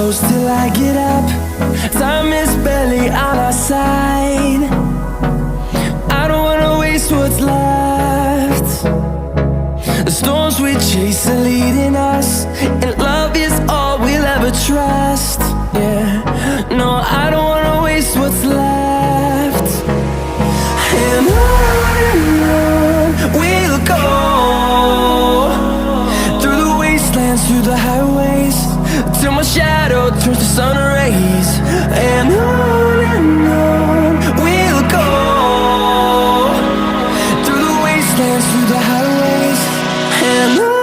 close till I get up. Time is barely on our side. I don't wanna waste what's left. The storms we chase are leading us, and love is all we'll ever trust. Yeah, no, I don't wanna waste what's left. And on we'll go, through the wastelands, through the highways, till my shadow turns to sun rays. And on we'll go, through the wastelands, through the highways, and on we'll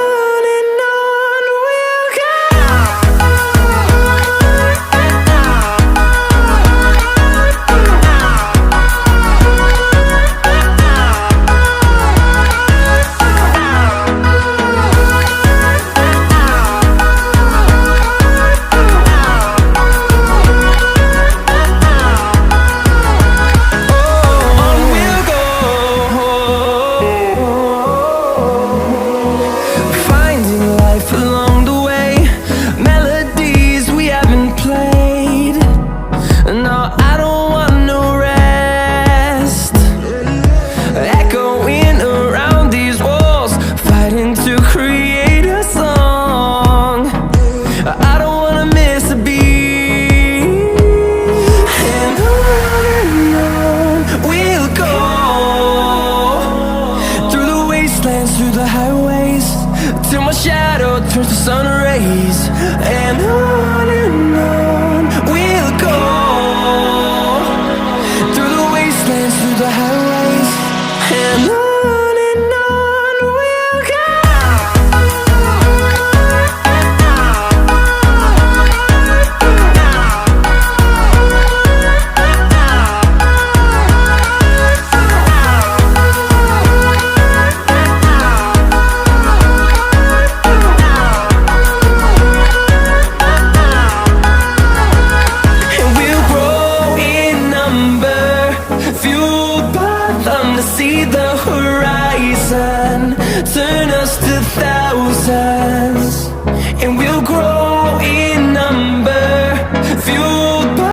go. Through the highways, till my shadow turns to sun rays. And on we'll go, through the wastelands, through the highways, and on we'll go. See the horizon, turn us to thousands, and we'll grow in number, fuel